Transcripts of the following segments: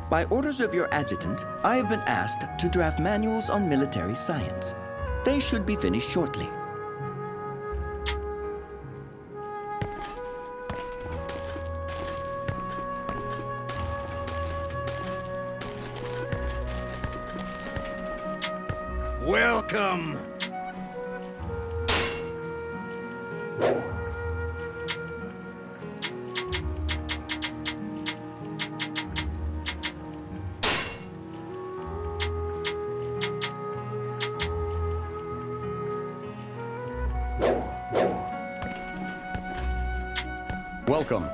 By orders of your adjutant, I have been asked to draft manuals on military science. They should be finished shortly. Welcome! Welcome.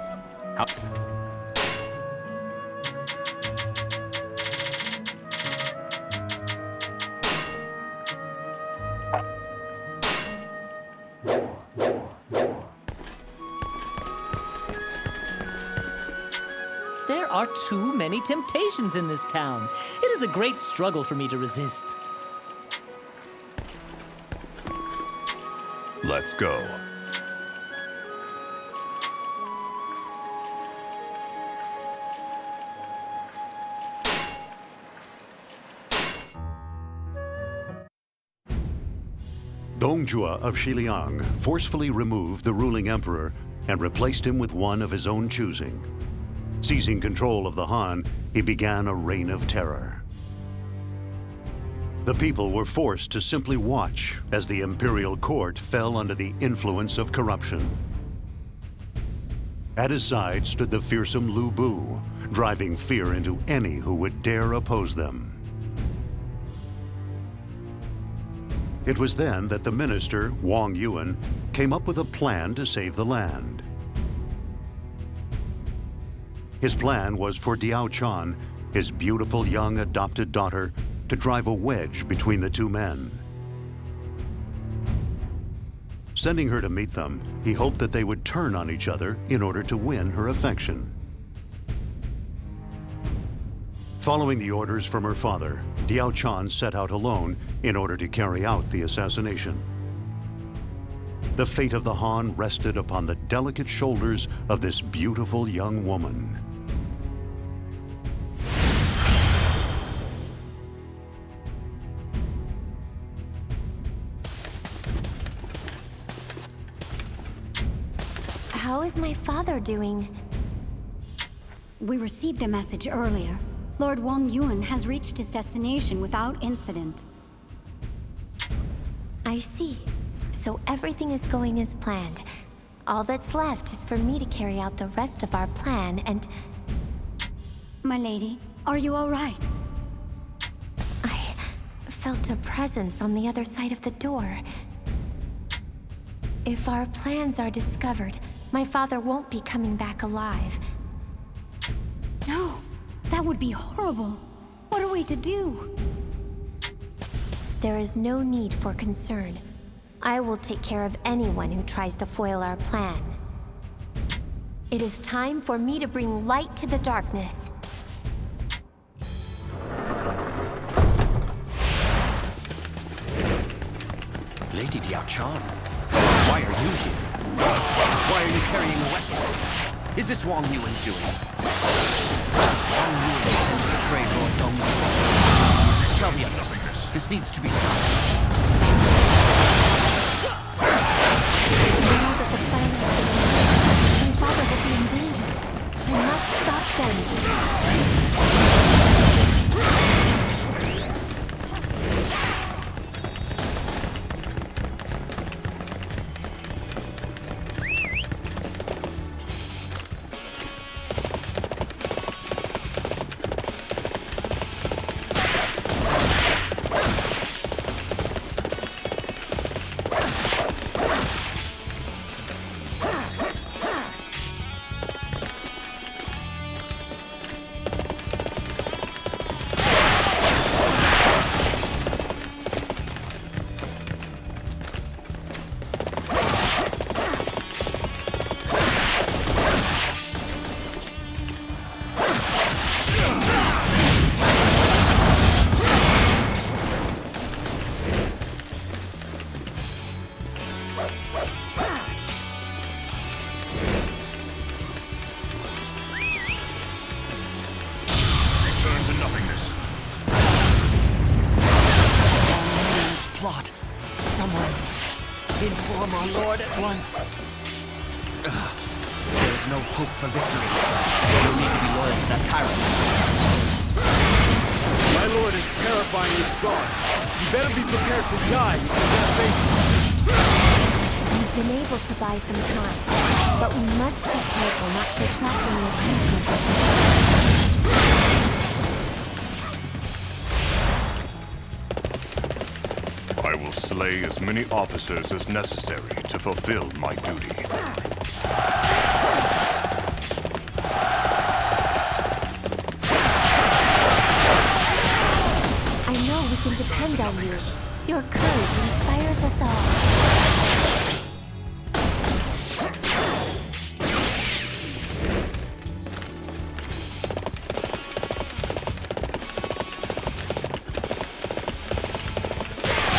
There are too many temptations in this town. It is a great struggle for me to resist. Let's go. Dongjua of Xiliang forcefully removed the ruling emperor and replaced him with one of his own choosing. Seizing control of the Han, he began a reign of terror. The people were forced to simply watch as the imperial court fell under the influence of corruption. At his side stood the fearsome Lu Bu, driving fear into any who would dare oppose them. It was then that the minister, Wang Yuan, came up with a plan to save the land. His plan was for Diao Chan, his beautiful young adopted daughter, to drive a wedge between the two men. Sending her to meet them, he hoped that they would turn on each other in order to win her affection. Following the orders from her father, Diao Chan set out alone in order to carry out the assassination. The fate of the Han rested upon the delicate shoulders of this beautiful young woman. How is my father doing? We received a message earlier. Lord Wang Yuan has reached his destination without incident. I see. So everything is going as planned. All that's left is for me to carry out the rest of our plan and... My lady, are you all right? I felt a presence on the other side of the door. If our plans are discovered, my father won't be coming back alive. No, that would be horrible. What are we to do? There is no need for concern. I will take care of anyone who tries to foil our plan. It is time for me to bring light to the darkness. Lady Diao Chan, why are you here? Why are you carrying a weapon? Is this Wang Yuan's doing? Does Wang Yuan intend to betray Lord Dongjua? Tell the others, this needs to be stopped. Now that the plan has been made, my father will be in danger. I must stop them. plot. Someone inform our lord at once. There is no hope for victory. You'll need to be loyal to that tyrant. My lord is terrifyingly strong. You better be prepared to die if you're gonna face him. We've been able to buy some time, but we must be careful not to attract any attention of the I will slay as many officers as necessary to fulfill my duty. I know we can depend on you. Your courage inspires us all.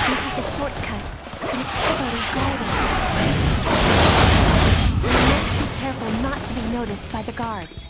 This is a shortcut, but it's heavily guarded. We must be careful not to be noticed by the guards.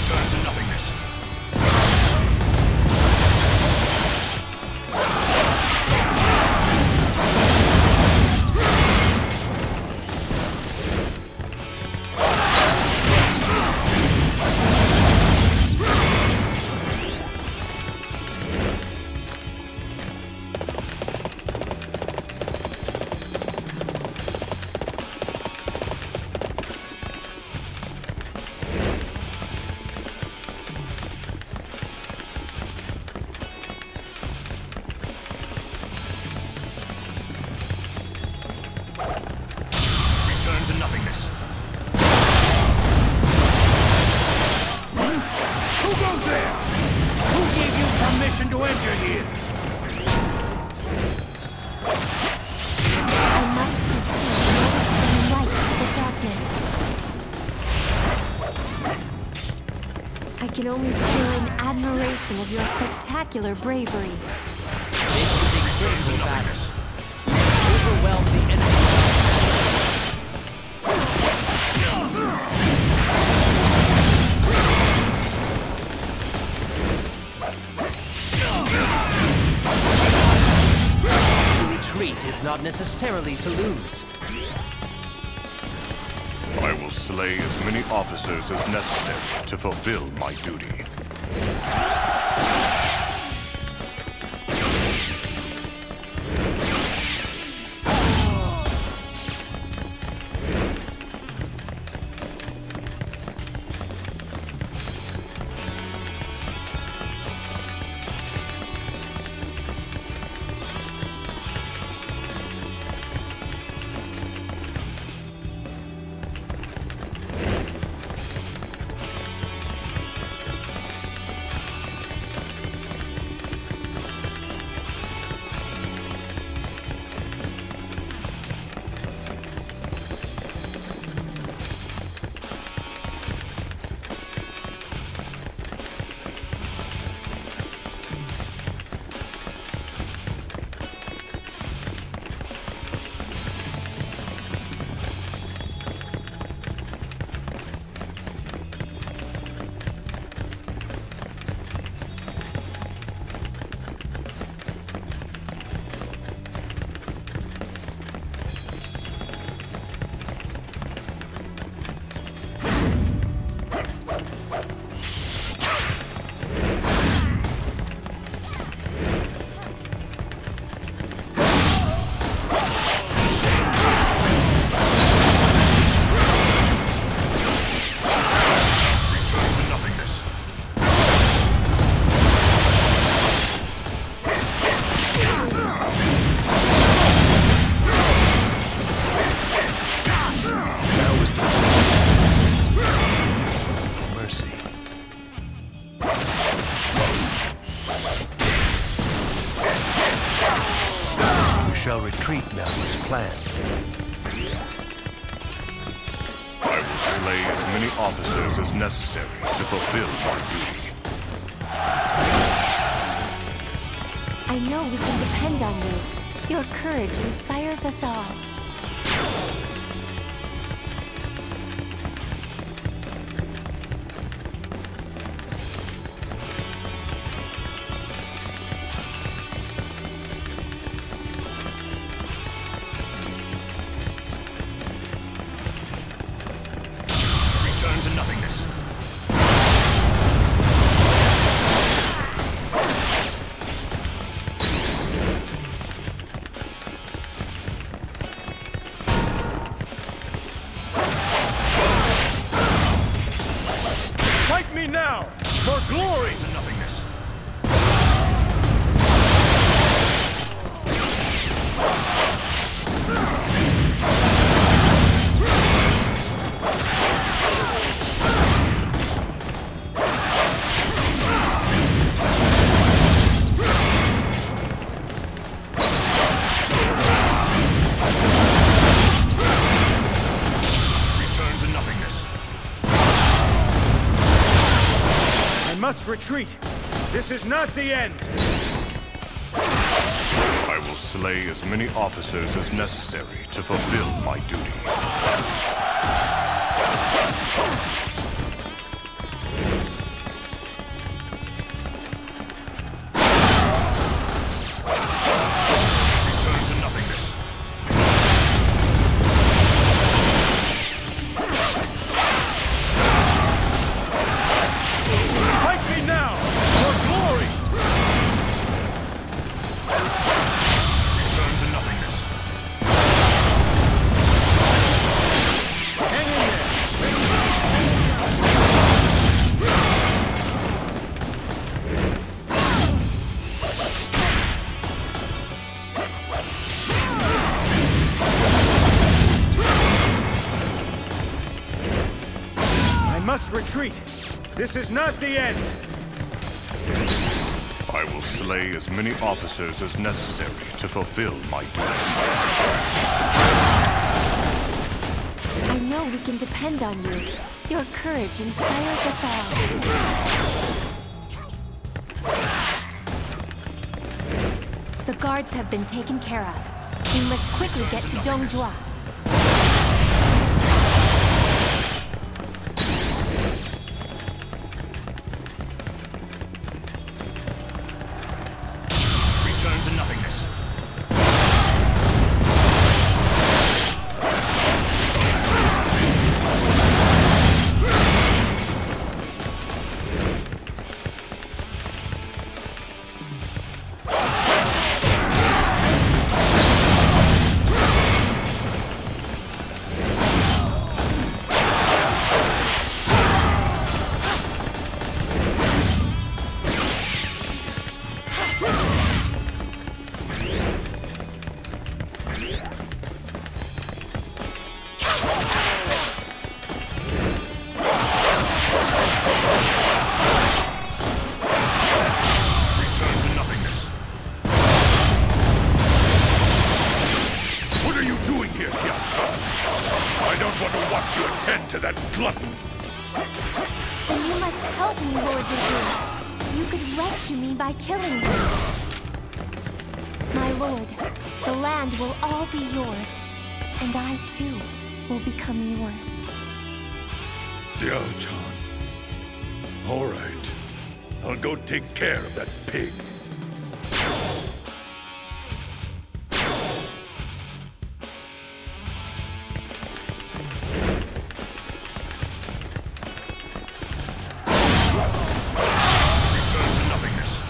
Return to nothingness. Return to nothingness. Who goes there? Who gave you permission to enter here? I must proceed in order to bring light to the darkness. I can only stare in admiration of your spectacular bravery. This is a Return to critical battle. nothingness. Overwhelm the enemy. To retreat is not necessarily to lose. I will slay as many officers as necessary to fulfill my duty. shall retreat now as planned. I will slay as many officers as necessary to fulfill my duty. I know we can depend on you. Your courage inspires us all. Return to nothingness. Fight me now, for glory! To nothingness. Return to nothingness. I must retreat. This is not the end. I will slay as many officers as necessary to fulfill my duty. Return to nothingness. Fight me now, for glory! Return to nothingness. Hang in there. I must retreat. This is not the end. I will slay as many officers as necessary to fulfill my duty. I know we can depend on you. Your courage inspires us all. The guards have been taken care of. We must quickly get to Dongjua. Return to nothingness. Return to nothingness. What are you doing here, Tian? I don't want to watch you attend to that glutton. Then you must help me, Lord Wu. You could rescue me by killing me. My lord, the land will all be yours, and I too will become yours. Diao-chan. All right. I'll go take care of that pig. Return to nothingness.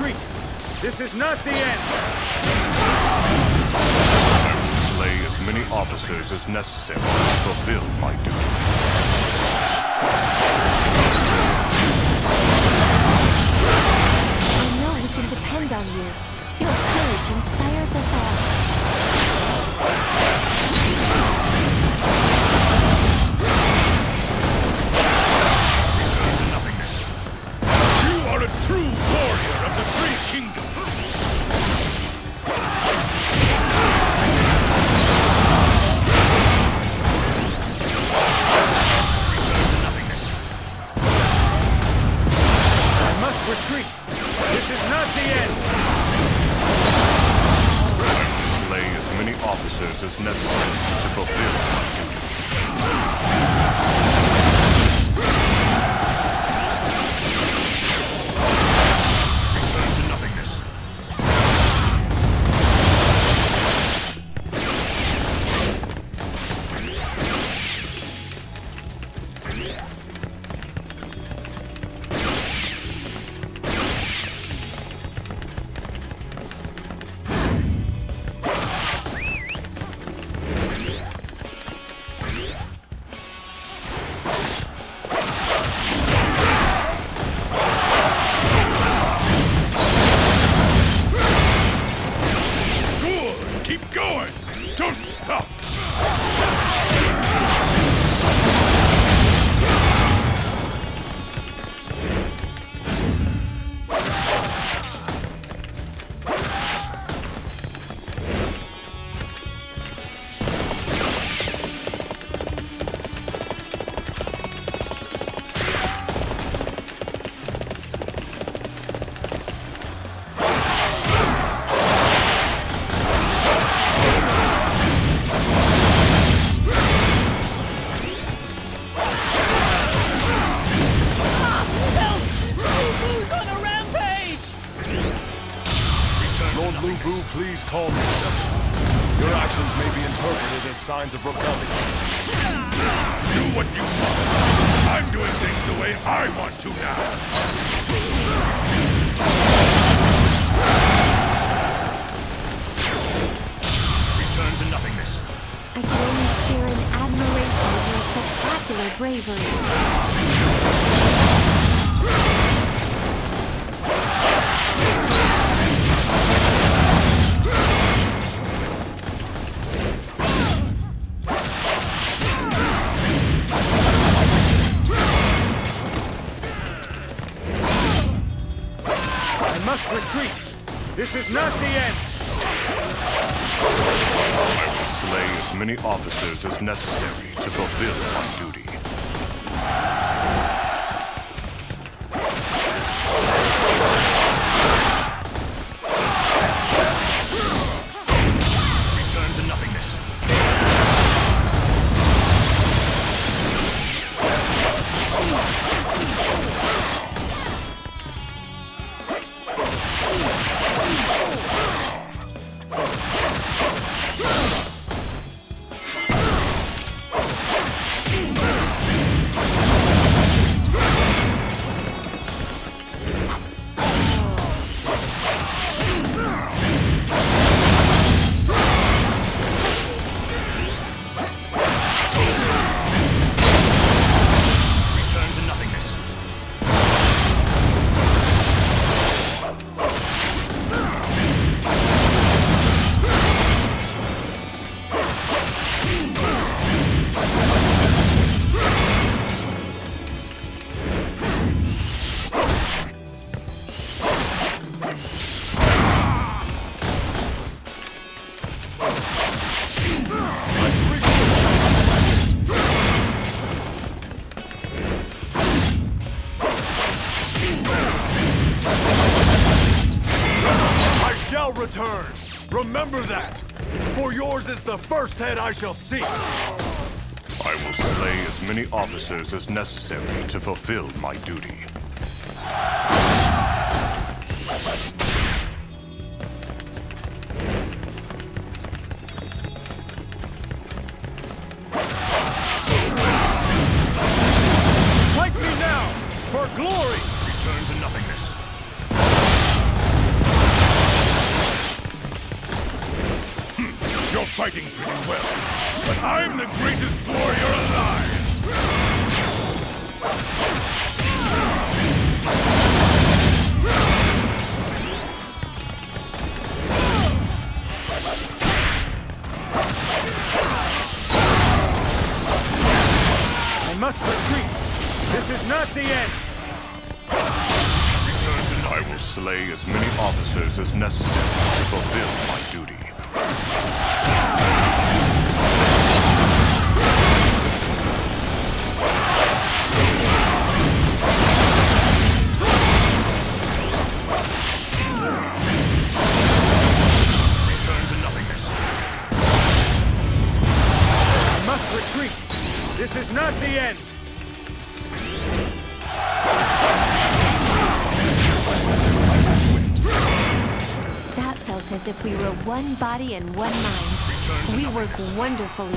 retreat! This is not the end! I will slay as many officers as necessary to fulfill my duty. I know we can depend on you. Your courage inspires us all. Return to nothingness. You are a true warrior of the Three Kingdoms. Retreat! This is not the end! I will slay as many officers as necessary to fulfill my duty. Return to nothingness. Keep going! Don't stop! Please calm yourself. Your actions may be interpreted as signs of rebellion. Do what you want. I'm doing things the way I want to now. Return to nothingness. I can only stare in admiration of your spectacular bravery. Retreat! This is not the end! I will slay as many officers as necessary to fulfill my duty. Return to nothingness. Return! Remember that! For yours is the first head I shall see! I will slay as many officers as necessary to fulfill my duty. Fight me now! For glory! Return to nothingness. the greatest warrior alive! I must retreat! This is not the end! Return to I will slay as many officers as necessary to fulfill my duty. Return to nothingness. I must retreat! This is not the end! That felt as if we were one body and one mind. We work wonderfully.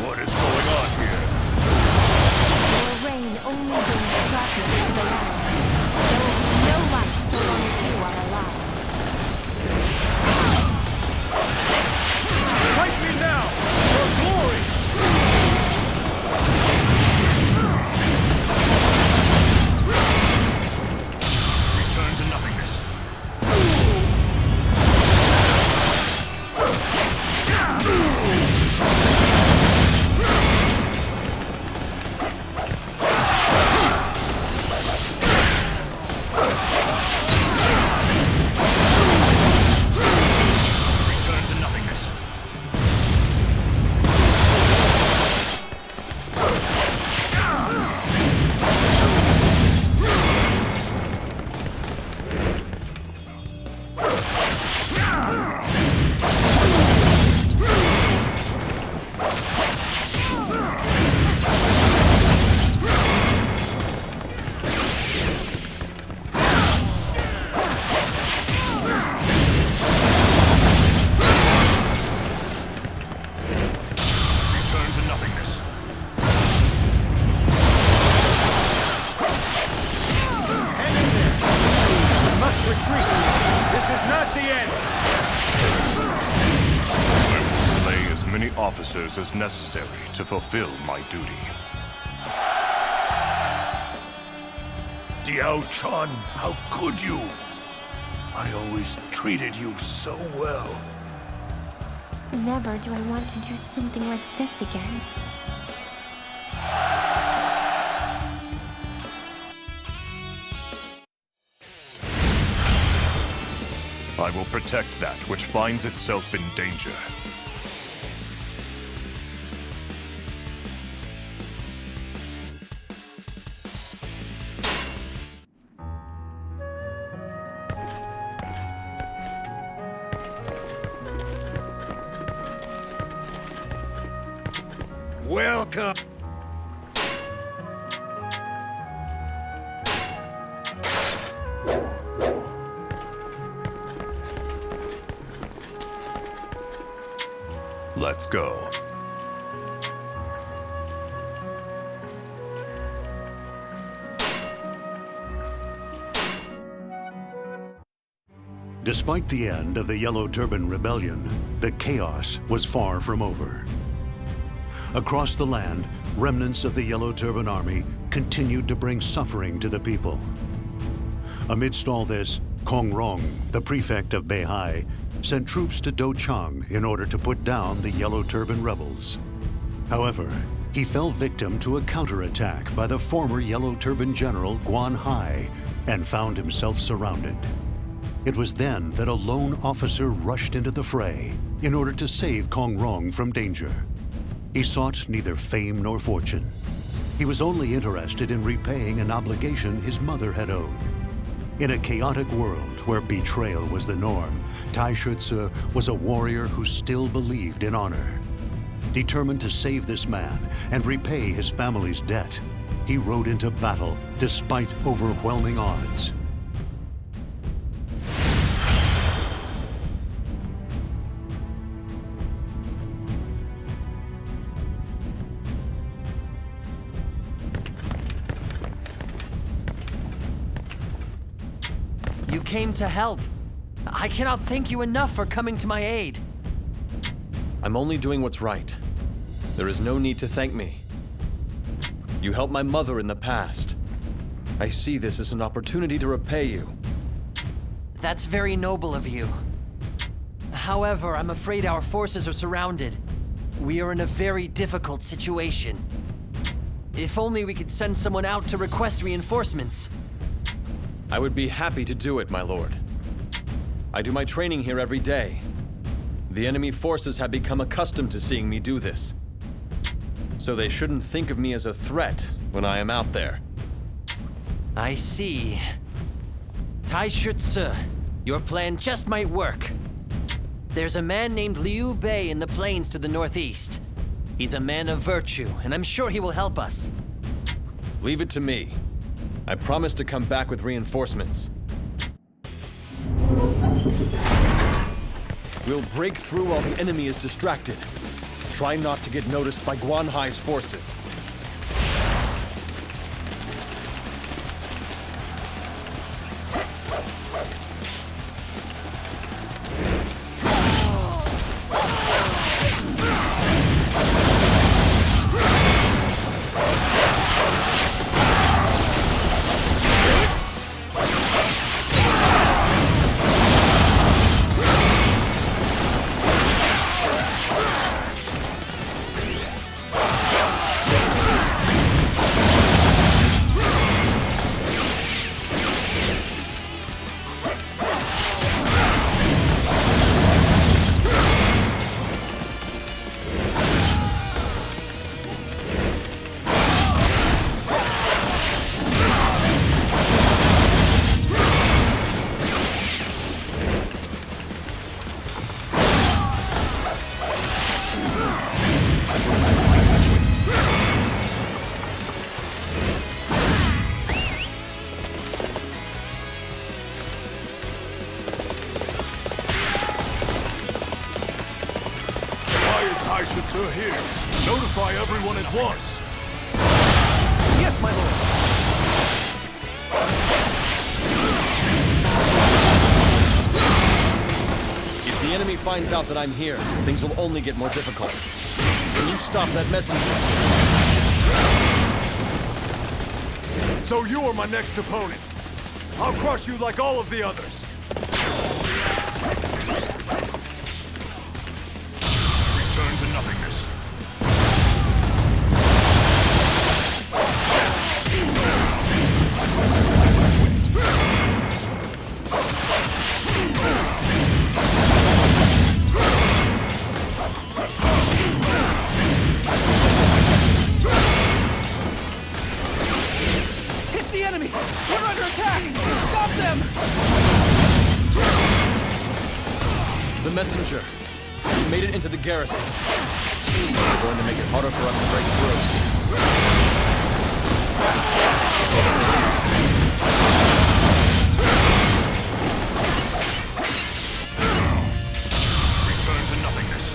What is going on here? Your reign only brings darkness to the land. There will be no light so long as you are alive. Fight me now! For glory! Return to nothingness. Officers as necessary to fulfill my duty. Diao Chan, how could you? I always treated you so well. Never do I want to do something like this again. I will protect that which finds itself in danger. Welcome! Let's go. Despite the end of the Yellow Turban Rebellion, the chaos was far from over. Across the land, remnants of the Yellow Turban Army continued to bring suffering to the people. Amidst all this, Kong Rong, the prefect of Beihai, sent troops to Dochang in order to put down the Yellow Turban rebels. However, he fell victim to a counterattack by the former Yellow Turban general Guan Hai and found himself surrounded. It was then that a lone officer rushed into the fray in order to save Kong Rong from danger. He sought neither fame nor fortune. He was only interested in repaying an obligation his mother had owed. In a chaotic world where betrayal was the norm, Tai Shutze was a warrior who still believed in honor. Determined to save this man and repay his family's debt, he rode into battle despite overwhelming odds. You came to help. I cannot thank you enough for coming to my aid. I'm only doing what's right. There is no need to thank me. You helped my mother in the past. I see this as an opportunity to repay you. That's very noble of you. However, I'm afraid our forces are surrounded. We are in a very difficult situation. If only we could send someone out to request reinforcements. I would be happy to do it, my lord. I do my training here every day. The enemy forces have become accustomed to seeing me do this. So they shouldn't think of me as a threat when I am out there. I see. Tai Shutze, your plan just might work. There's a man named Liu Bei in the plains to the northeast. He's a man of virtue, and I'm sure he will help us. Leave it to me. I promise to come back with reinforcements. We'll break through while the enemy is distracted. Try not to get noticed by Guan Hai's forces. Tai Shutze here. Notify everyone at once. Yes, my lord. If the enemy finds out that I'm here, things will only get more difficult. Can you stop that messenger? So you are my next opponent. I'll crush you like all of the others. Return to nothingness. It's the enemy! We're under attack! Stop them! The messenger. We made it into the garrison. They're going to make it harder for us to break through. Return to nothingness.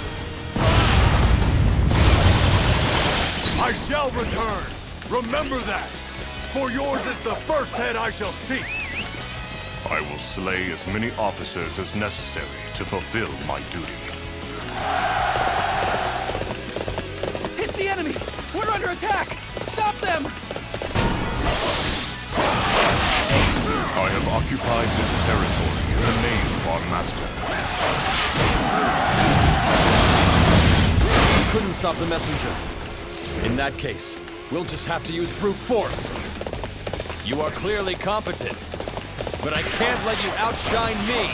I shall return. Remember that. For yours is the first head I shall seek. I will slay as many officers as necessary to fulfill my duty. It's the enemy! We're under attack! Stop them! I have have occupied this territory in the name of our master. You couldn't stop the messenger. In that case, we'll just have to use brute force. You are clearly competent, but I can't let you outshine me.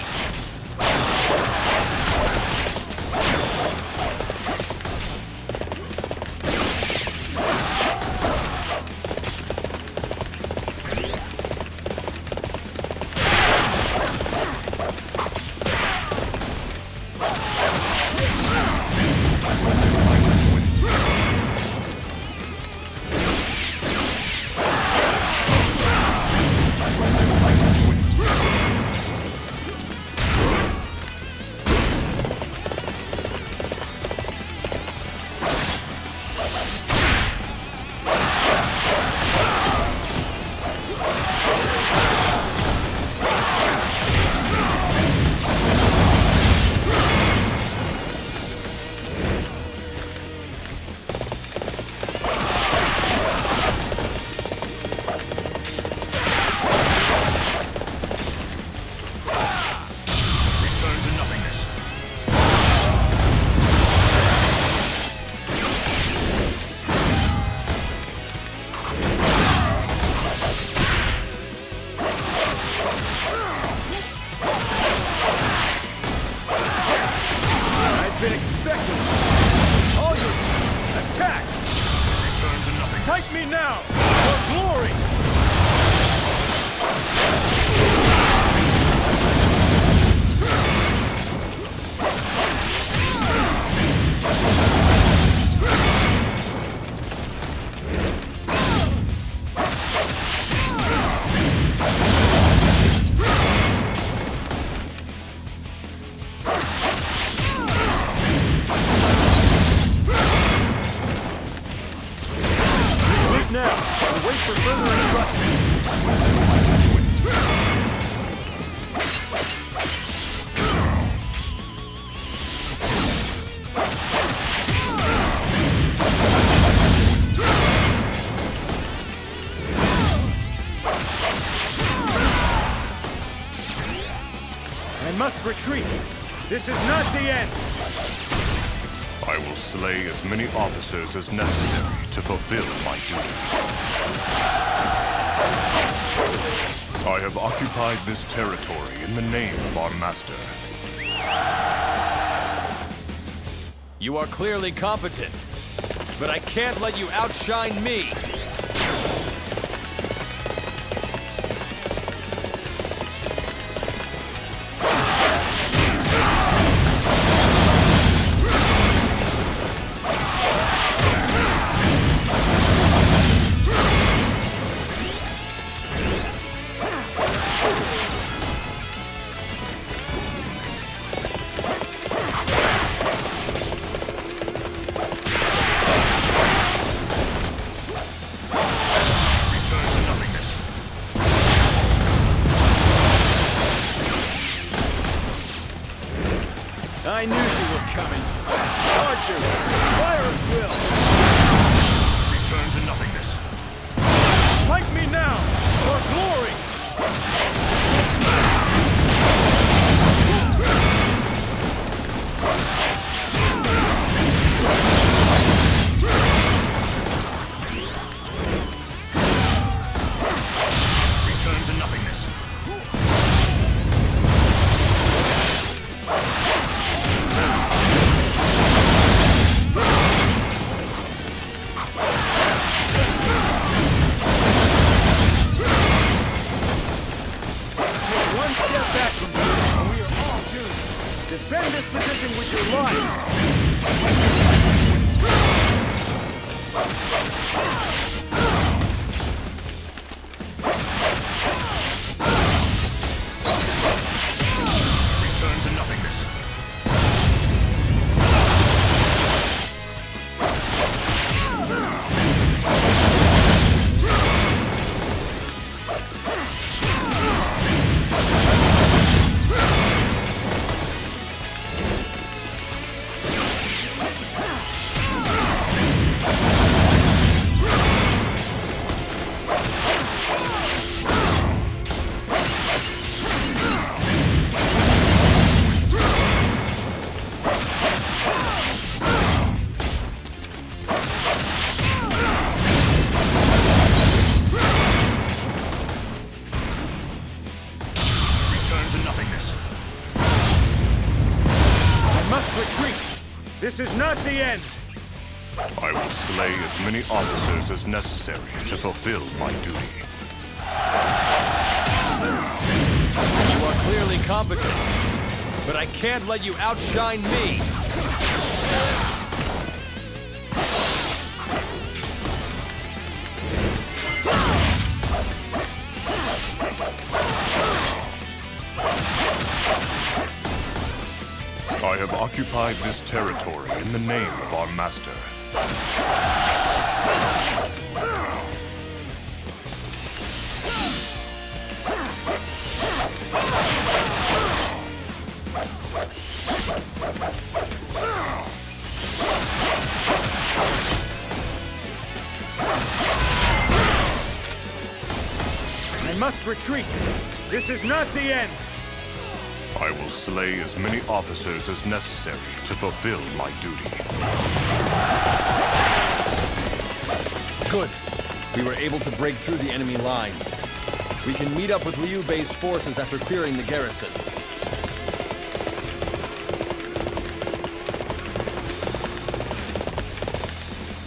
Retreat! This is not the end! I will slay as many officers as necessary to fulfill my duty. I have occupied this territory in the name of our master. You are clearly competent, but I can't let you outshine me. This is not the end! I will slay as many officers as necessary to fulfill my duty. You are clearly competent, but I can't let you outshine me. I have occupied this territory in the name of our master. I must retreat! This is not the end! I will slay as many officers as necessary to fulfill my duty. Good. We were able to break through the enemy lines. We can meet up with Liu Bei's forces after clearing the garrison.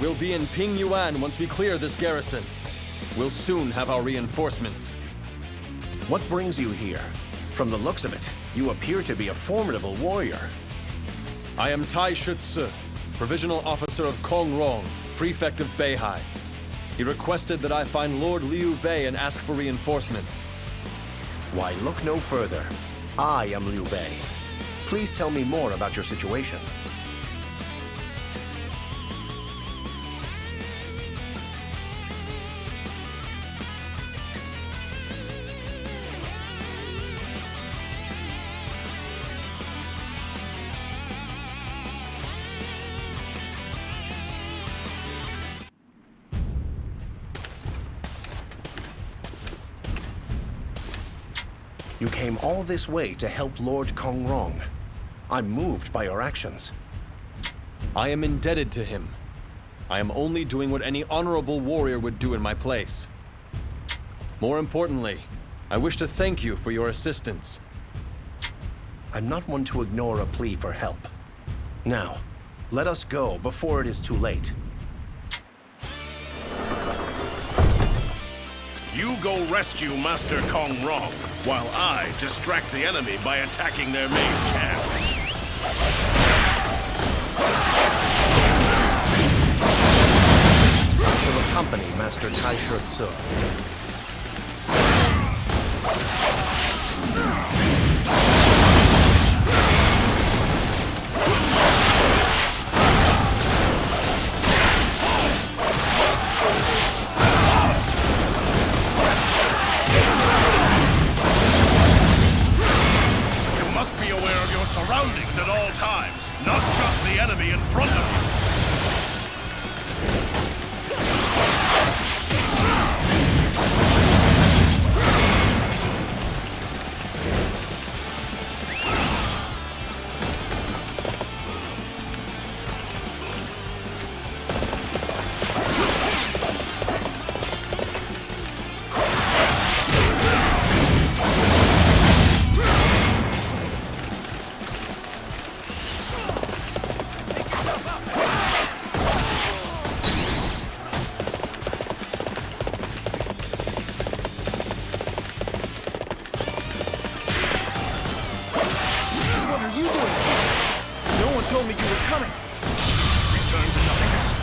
We'll be in Pingyuan once we clear this garrison. We'll soon have our reinforcements. What brings you here? From the looks of it, you appear to be a formidable warrior. I am Tai Shutsu, Provisional Officer of Kongrong, Prefect of Beihai. He requested that I find Lord Liu Bei and ask for reinforcements. Why, look no further. I am Liu Bei. Please tell me more about your situation. You came all this way to help Lord Kongrong. I'm moved by your actions. I am indebted to him. I am only doing what any honorable warrior would do in my place. More importantly, I wish to thank you for your assistance. I'm not one to ignore a plea for help. Now, let us go before it is too late. You go rescue Master Kongrong, while I distract the enemy by attacking their main camp. I shall accompany Master Tai Shutsu. Surroundings at all times, not just the enemy in front of you. told me you were coming. Return to nothingness.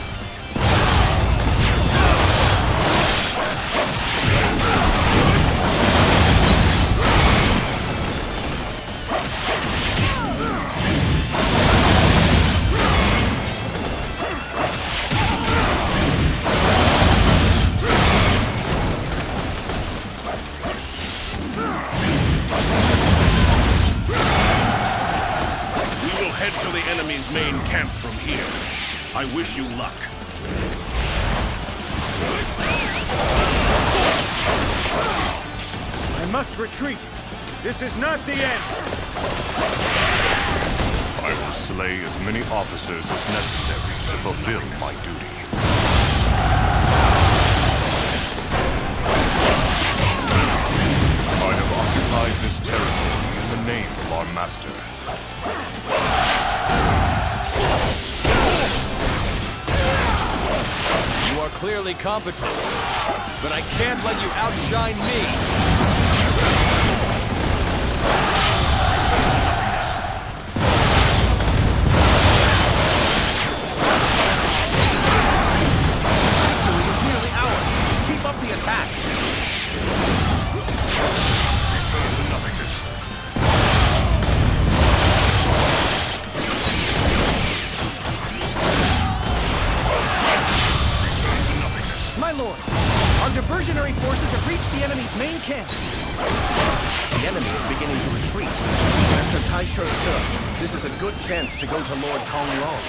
To the enemy's main camp from here. I wish you luck. I must retreat. This is not the end. I will slay as many officers as necessary to fulfill my duty. I have occupied this territory in the name of our master. clearly competent, but I can't let you outshine me. Victory is nearly ours. Keep up the attack. Return to nothingness. Return to nothingness. My lord, our diversionary forces have reached the enemy's main camp. The enemy is beginning to retreat. Master Tai Shi, this is a good chance to go to Lord Kong Rong.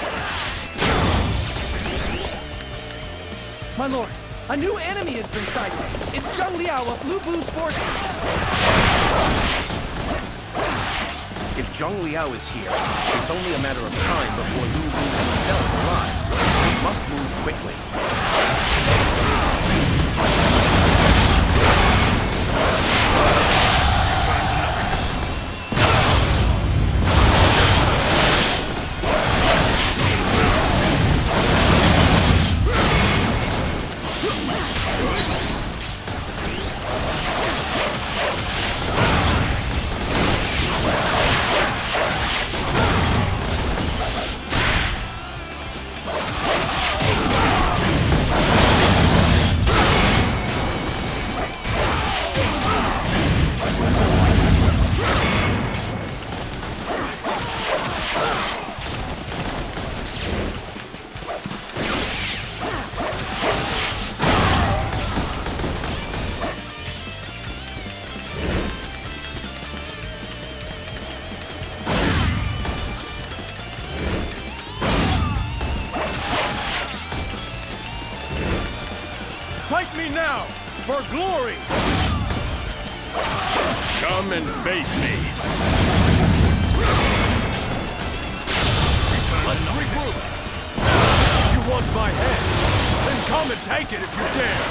My lord, a new enemy has been sighted. It's Zhang Liao of Lu Bu's forces. If Zhang Liao is here, it's only a matter of time before Lu Bu himself arrives. We must move quickly. Return to nothingness. Fight me now, for glory! Come and face me. Let's regroup! You want my head? Then come and take it if you dare!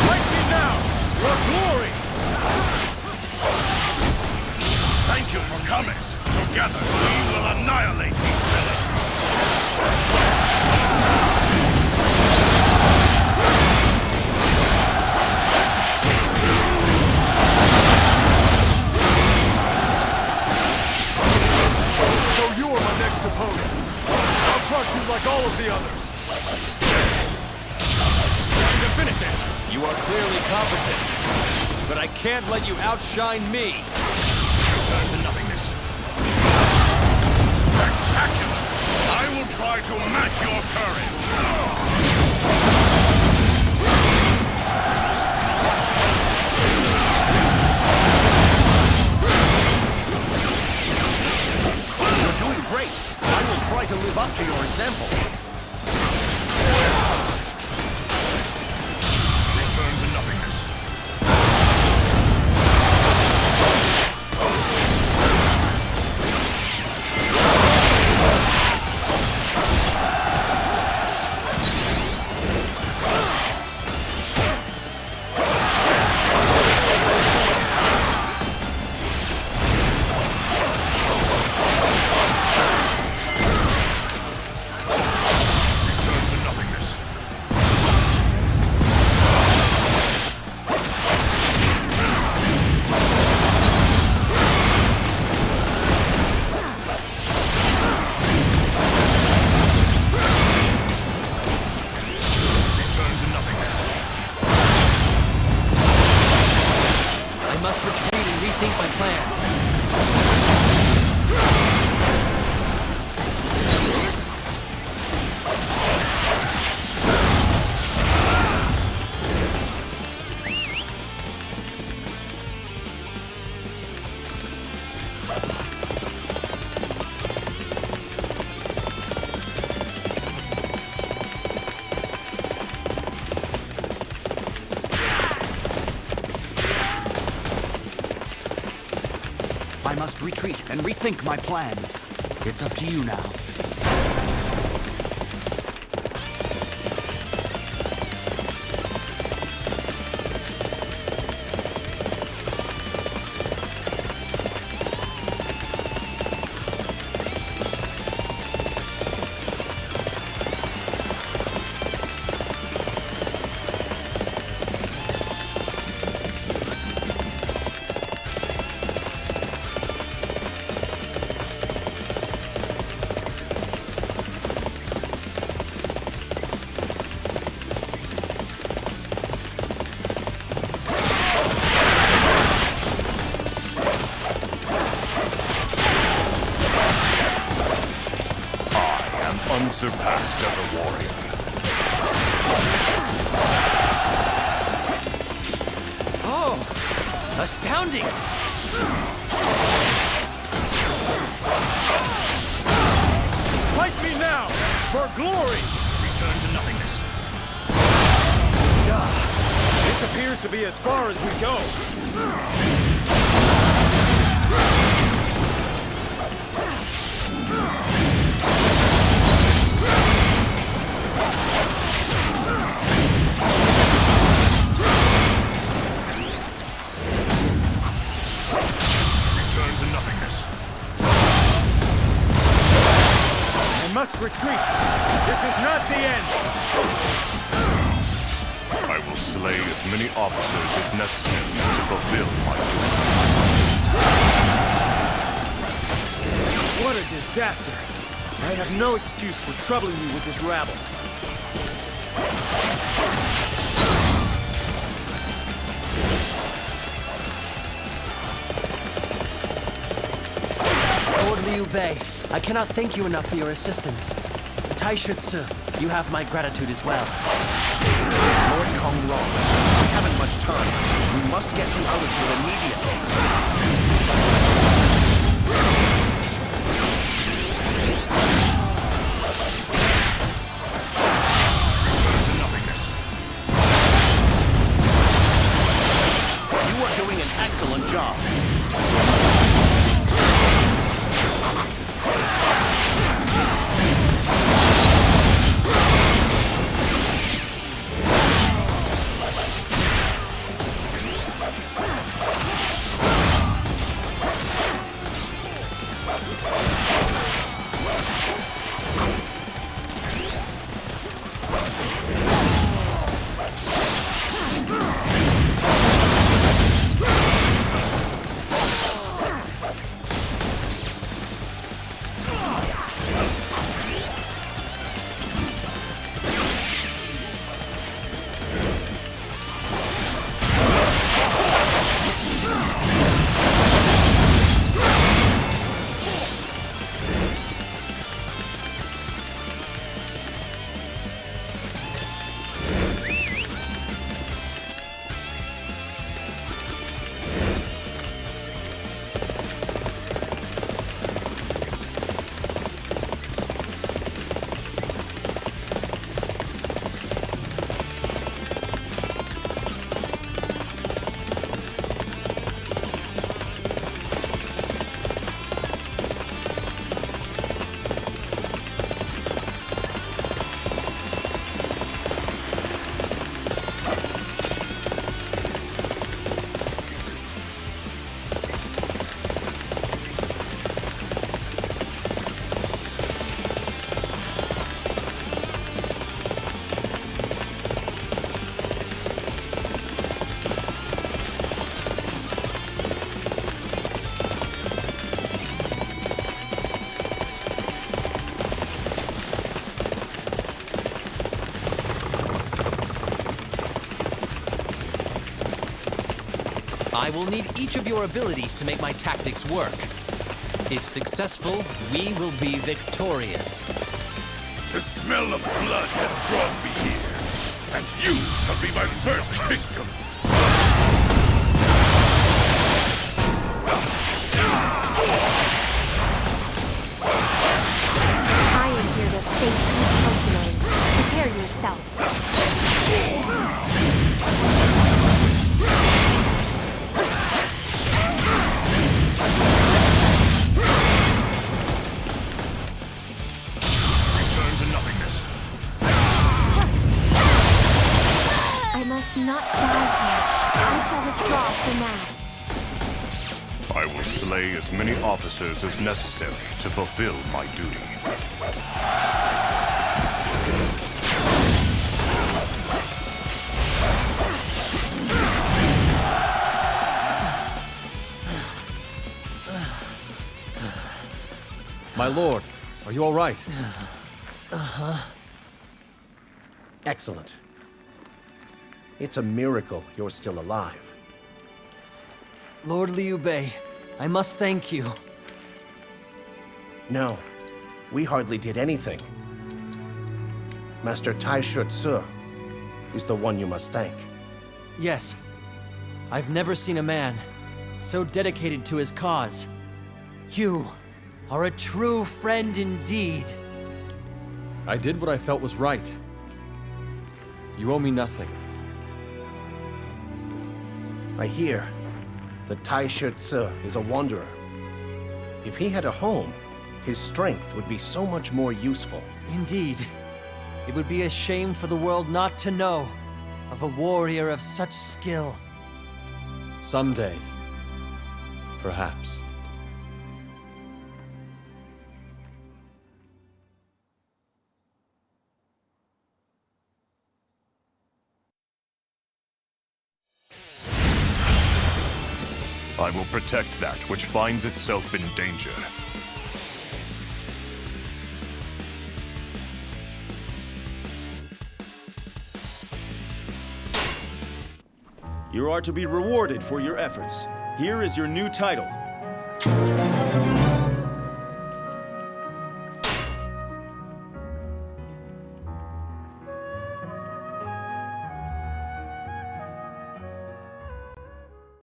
Fight me now, for glory! Thank you for coming. Together, we will annihilate these villains. So you are my next opponent. I'll crush you like all of the others. Time to finish this. You are clearly competent, but I can't let you outshine me. Return to nothingness. Spectacular! I will try to match your courage. You're doing great. I will try to live up to your example. Return to nothingness. Return to nothingness. Return to nothingness. I must retreat and rethink my plans. I must retreat and rethink my plans. It's up to you now. unsurpassed as a warrior. Oh, astounding! Fight me now, for glory! Return to nothingness. This appears to be as far as we go. Return to nothingness. I must retreat. This is not the end. I will slay as many officers as necessary to fulfill my duty. What a disaster. I have no excuse for troubling you with this rabble. Lord Liu Bei, I cannot thank you enough for your assistance. Tai Shutsu, you have my gratitude as well. Lord Kong Rong, we haven't much time. We must get you out of here immediately. Return to nothingness. You are doing an excellent job. I will need each of your abilities to make my tactics work. If successful, we will be victorious. The smell of blood has drawn me here, and you shall be my first victim. I am here to face you personally. Prepare yourself. Return to nothingness. I must not die here. I shall withdraw for now. I will slay as many officers as necessary to fulfill my duty. My lord, are you all right? Excellent. It's a miracle you're still alive. Lord Liu Bei, I must thank you. No, we hardly did anything. Master Tai Tzu is the one you must thank. Yes. I've never seen a man so dedicated to his cause. You are a true friend indeed. I did what I felt was right. You owe me nothing. I hear that Tai Tzu is a wanderer. If he had a home, his strength would be so much more useful. Indeed. It would be a shame for the world not to know of a warrior of such skill. Someday, perhaps. I will protect that which finds itself in danger. You are to be rewarded for your efforts. Here is your new title.